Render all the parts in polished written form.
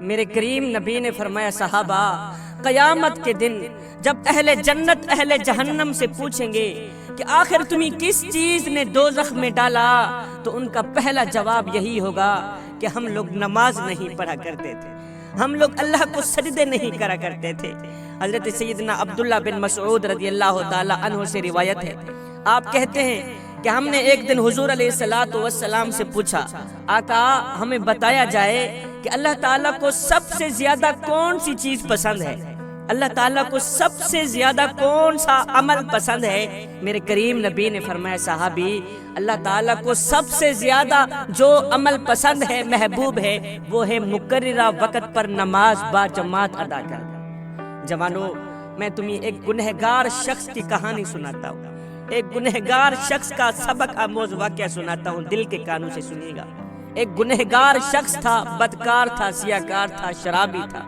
میرے کریم نبی نے فرمایا صحابہ قیامت کے دن جب اہل جنت اہل جہنم سے پوچھیں گے کہ آخر تمہیں کس چیز نے دوزخ میں ڈالا، تو ان کا پہلا جواب یہی ہوگا کہ ہم لوگ نماز نہیں پڑھا کرتے تھے، ہم لوگ اللہ کو سجدے نہیں کرا کرتے تھے۔ حضرت سیدنا عبداللہ بن مسعود رضی اللہ تعالی عنہ سے روایت ہے، آپ کہتے ہیں کہ ہم نے ایک دن حضور علیہ السلام سے پوچھا، آقا ہمیں بتایا جائے کہ اللہ تعالیٰ کو سب سے زیادہ کون سی چیز پسند ہے، اللہ تعالیٰ کو سب سے زیادہ کون سا عمل پسند ہے؟ میرے کریم نبی نے فرمایا صحابی اللہ تعالیٰ کو سب سے زیادہ جو عمل پسند ہے، محبوب ہے، وہ ہے مقررہ وقت پر نماز با جماعت ادا کرنا۔ جوانو میں تمہیں ایک گنہگار شخص کی کہانی سناتا ہوں، ایک گنہگار شخص کا سبق آموز واقعہ سناتا ہوں، دل کے کانوں سے سنیے گا۔ ایک گنہگار شخص تھا، بدکار تھا، سیاکار تھا، شرابی تھا۔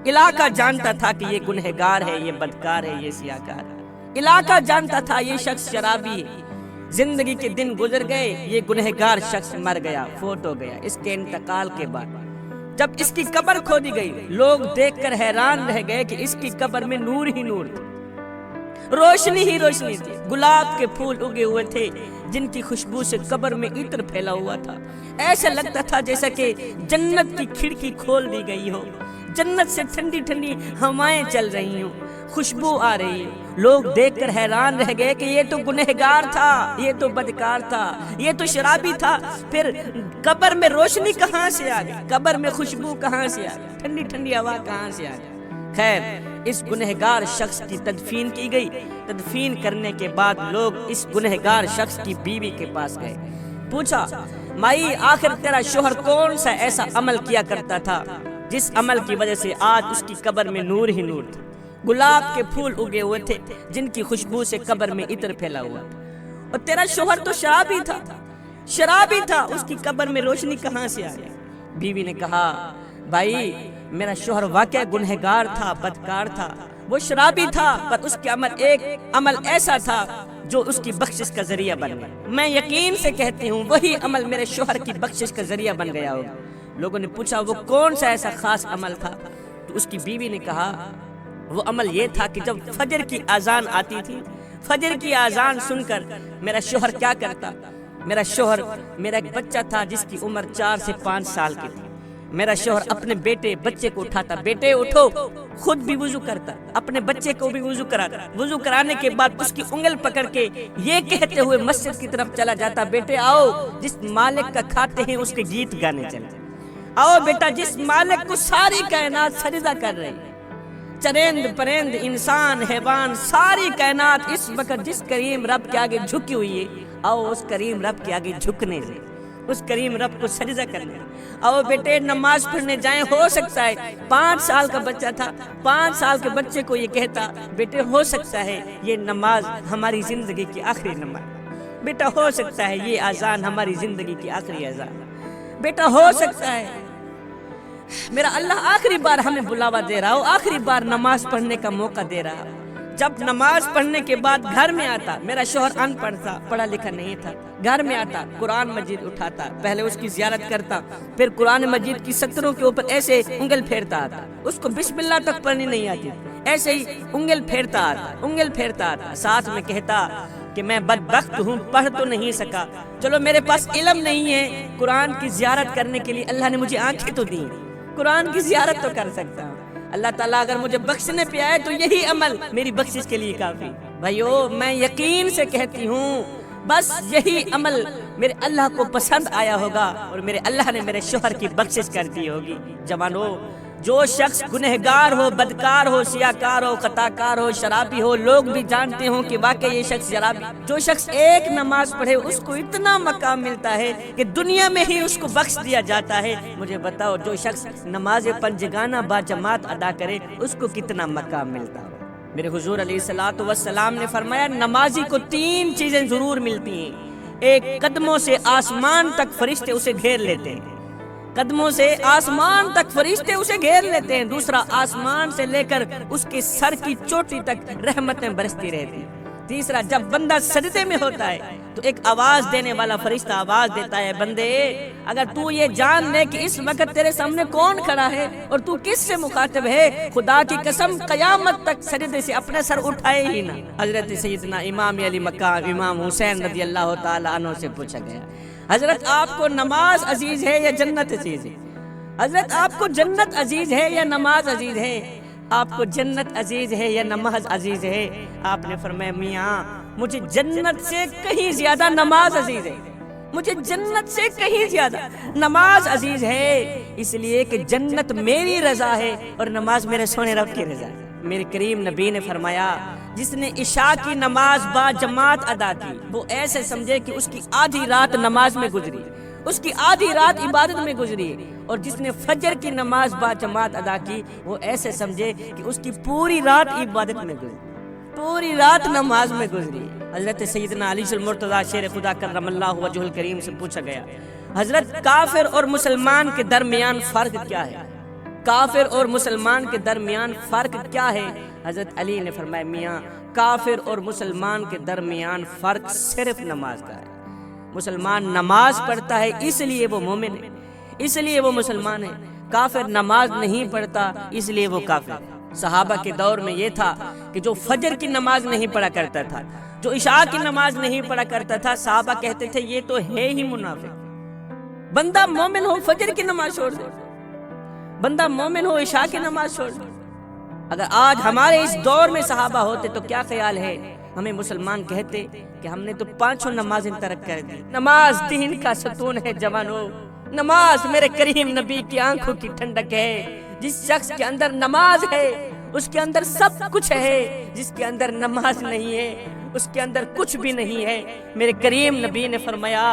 علاقہ جانتا تھا کہ یہ گنہگار ہے، یہ بدکار ہے، یہ سیاکار ہے۔ علاقہ جانتا تھا یہ شخص شرابی ہے۔ زندگی کے دن گزر گئے، یہ گنہگار شخص مر گیا، فوت ہو گیا۔ اس کے انتقال کے بعد جب اس کی قبر کھودی گئی، لوگ دیکھ کر حیران رہ گئے کہ اس کی قبر میں نور ہی نور تھا، روشنی ہی روشنی تھی۔ گلاب کے پھول اگے ہوئے تھے جن کی خوشبو سے قبر میں عطر پھیلا ہوا تھا۔ ایسا لگتا تھا جیسا کہ جنت کی کھڑکی کھول دی گئی ہو، جنت سے ٹھنڈی ٹھنڈی ہوائیں چل رہی ہوں، خوشبو آ رہی ہے۔ لوگ دیکھ کر حیران رہ گئے کہ یہ تو گنہگار تھا، یہ تو بدکار تھا، یہ تو شرابی تھا، پھر قبر میں روشنی کہاں سے آ گئی، قبر میں خوشبو کہاں سے آ گئی، ٹھنڈی ٹھنڈی ہوا کہاں سے آ گئی۔ خیر اس گنہگار شخص کی تدفین کی گئی۔ تدفین کرنے کے بعد لوگ اس گنہگار شخص کی بیوی کے پاس گئے، پوچھا مائی آخر تیرا شوہر کون سا ایسا عمل کیا کرتا تھا جس عمل کی وجہ سے آج اس کی قبر میں نور ہی نور تھا، گلاب کے پھول اگے ہوئے تھے جن کی خوشبو سے قبر میں عطر پھیلا ہوا تھا، اور تیرا شوہر تو شرابی تھا، شرابی تھا، اس کی قبر میں روشنی کہاں سے آ گئی؟ بیوی نے کہا بھائی میرا شوہر واقعہ گنہگار تھا، بدکار تھا، وہ شرابی تھا، پر اس کے ایک عمل ایسا تھا جو اس کی بخشش کا ذریعہ بن گیا۔ میں یقین سے کہتی ہوں وہی عمل میرے شوہر کی بخشش کا ذریعہ بن گیا ہوگا۔ لوگوں نے پوچھا وہ کون سا ایسا خاص عمل تھا؟ تو اس کی بیوی نے کہا وہ عمل یہ تھا کہ جب فجر کی اذان آتی تھی، فجر کی اذان سن کر میرا شوہر کیا کرتا؟ میرا شوہر، میرا ایک بچہ تھا جس کی عمر 4 سے 5 سال کی تھی، میرا شوہر اپنے بچے کو اٹھاتا، بیٹے اٹھو، خود بھی وضو کرتا، اپنے بچے کو بھی وضو کراتا، وضو کرانے کے بعد اس کی انگل پکڑ کے یہ کہتے ہوئے مسجد کی طرف چلا جاتا بیٹے آؤ جس مالک کا کھاتے ہیں اس کے گیت گانے چلے، آؤ بیٹا جس مالک کو ساری کائنات سجدہ کر رہی ہے، چرند پرند انسان حیوان ساری کائنات اس وقت جس کریم رب کے آگے جھکی ہوئی ہے، آؤ اس کریم رب کے آگے جھکنے سے، اس کریم رب کو سجدہ کرنے، آؤ بیٹے نماز پڑھنے جائیں۔ ہو سکتا ہے 5 سال کا بچہ تھا، 5 سال کے بچے کو یہ کہتا بیٹے ہو سکتا ہے یہ نماز ہماری زندگی کی آخری نماز، بیٹا ہو سکتا ہے یہ اذان ہماری زندگی کی آخری اذان، بیٹا ہو سکتا ہے میرا اللہ آخری بار ہمیں بلاوا دے رہا ہو، آخری بار نماز پڑھنے کا موقع دے رہا ہو۔ جب نماز پڑھنے کے بعد گھر میں آتا، میرا شوہر ان پڑھ تھا، پڑھا لکھا نہیں تھا، گھر میں آتا قرآن مجید اٹھاتا، پہلے اس کی زیارت کرتا، پھر قرآن مجید کی سطروں کے اوپر ایسے انگل پھیرتا آتا، اس کو بسم اللہ تک پڑھنی نہیں آتی، ایسے ہی انگل پھیرتا آتا، انگل پھیرتا آتا، ساتھ میں کہتا کہ میں بدبخت ہوں، پڑھ تو نہیں سکا، چلو میرے پاس علم نہیں ہے، قرآن کی زیارت کرنے کے لیے اللہ نے مجھے آنکھیں تو دی، قرآن کی زیارت تو کر سکتا ہوں، اللہ تعالیٰ اگر مجھے بخشنے پہ آئے تو یہی عمل میری بخشش کے لیے کافی۔ بھائیو میں یقین سے کہتی ہوں بس یہی عمل میرے اللہ کو پسند آیا ہوگا اور میرے اللہ نے میرے شوہر کی بخشش کر دی ہوگی۔ جوانو جو شخص گنہگار ہو، بدکار ہو، سیاکار ہو، خطاکار ہو، شرابی ہو، لوگ بھی جانتے ہوں کہ واقعی یہ شخص شرابی، جو شخص ایک نماز پڑھے اس کو اتنا مقام ملتا ہے کہ دنیا میں ہی اس کو بخش دیا جاتا ہے۔ مجھے بتاؤ جو شخص نماز پنجگانہ با جماعت ادا کرے اس کو کتنا مقام ملتا ہو۔ میرے حضور علیہ الصلوۃ والسلام نے فرمایا نمازی کو 3 چیزیں ضرور ملتی ہیں، ایک قدموں سے آسمان تک فرشتے اسے گھیر لیتے ہیں، قدموں سے آسمان تک فرشتے اسے گھیر لیتے ہیں، دوسرا آسمان سے لے کر اس کے سر کی چوٹی تک رحمتیں برستی رہتی ہیں، تیسرا، جب بندہ سجدے میں ہوتا ہے تو ایک آواز دینے والا فرشتہ آواز دیتا ہے، بندے اگر تو یہ جان لے کہ اس وقت تیرے سامنے کون کھڑا ہے اور تو کس سے مخاطب ہے، خدا کی قسم قیامت تک سجدے سے اپنا سر اٹھائے ہی نہ۔ حضرت سیدنا امام علی مقام امام حسین رضی اللہ تعالیٰ عنہ سے پوچھا گیا، حضرت آپ کو نماز عزیز ہے یا جنت عزیز ہے؟ حضرت آپ کو جنت عزیز ہے یا نماز عزیز ہے؟ آپ کو جنت عزیز ہے یا نماز عزیز ہے؟ آپ نے فرمایا، میاں مجھے جنت سے کہیں زیادہ نماز عزیز ہے، مجھے جنت سے کہیں زیادہ نماز عزیز ہے، اس لیے کہ جنت میری رضا ہے اور نماز میرے سونے رب کی رضا ہے۔ میرے کریم نبی نے فرمایا، جس نے عشاء کی نماز با جماعت ادا کی وہ ایسے سمجھے کہ اس کی آدھی رات نماز میں گزری، اس کی آدھی رات عبادت میں گزری، اور جس نے فجر کی نماز با جماعت ادا کی وہ ایسے سمجھے کہ اس کی پوری رات عبادت میں گزری، پوری رات نماز میں گزری۔ حضرت سیدنا علی المرتضیٰ شیر خدا کرم اللہ وجہ الکریم سے پوچھا گیا، حضرت کافر اور مسلمان کے درمیان فرق کیا ہے؟ کافر اور مسلمان کے درمیان فرق کیا ہے؟ حضرت علی نے فرمایا، میاں کافر اور مسلمان کے درمیان فرق صرف نماز کا ہے۔ مسلمان نماز پڑھتا ہے اس لیے وہ مومن ہے، اس لیے وہ مسلمان ہے، کافر نماز نہیں پڑھتا اس لیے وہ کافر ہے۔ صحابہ کے دور میں یہ تھا کہ جو فجر کی نماز نہیں پڑھا کرتا تھا، جو عشاء کی نماز نہیں پڑھا کرتا تھا، صحابہ کہتے تھے یہ تو ہے ہی منافق۔ بندہ مومن ہو فجر کی نماز چھوڑ دے، بندہ مومن ہو عشاء کی نماز چھوڑ دے۔ اگر آج ہمارے اس دور میں صحابہ ہوتے تو کیا خیال ہے، ہمیں مسلمان کہتے کہ ہم نے تو 5 نمازیں ترک کر دی۔ نماز دین کا ستون ہے جوانو، نماز میرے کریم نبی کی آنکھوں کی ٹھنڈک ہے۔ جس شخص کے اندر نماز ہے اس کے اندر سب کچھ ہے، جس کے اندر نماز نہیں ہے اس کے اندر کچھ بھی نہیں ہے۔ میرے کریم نبی نے فرمایا،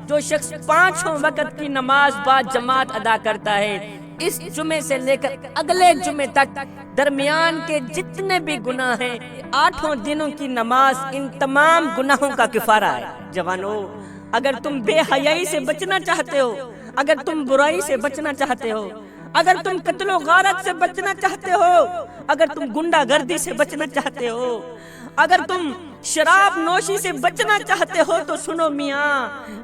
جو شخص 5 وقت کی نماز با جماعت ادا کرتا ہے، اس جمعے سے لے کر اگلے جمعے تک درمیان کے جتنے بھی گناہ ہیں، 8 دنوں کی نماز ان تمام گناہوں کا کفارہ ہے۔ جوانو، اگر تم بے حیائی سے بچنا چاہتے ہو، اگر تم برائی سے بچنا چاہتے ہو، اگر تم قتل و غارت سے بچنا چاہتے ہو، اگر تم گنڈا گردی سے بچنا چاہتے ہو، اگر تم شراب نوشی سے بچنا چاہتے ہو تو سنو میاں،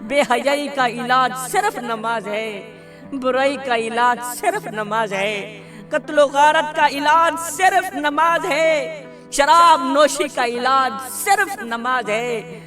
بے حیائی کا علاج صرف نماز ہے، برائی کا علاج صرف نماز ہے، قتل و غارت کا علاج صرف نماز ہے، شراب نوشی کا علاج صرف نماز ہے۔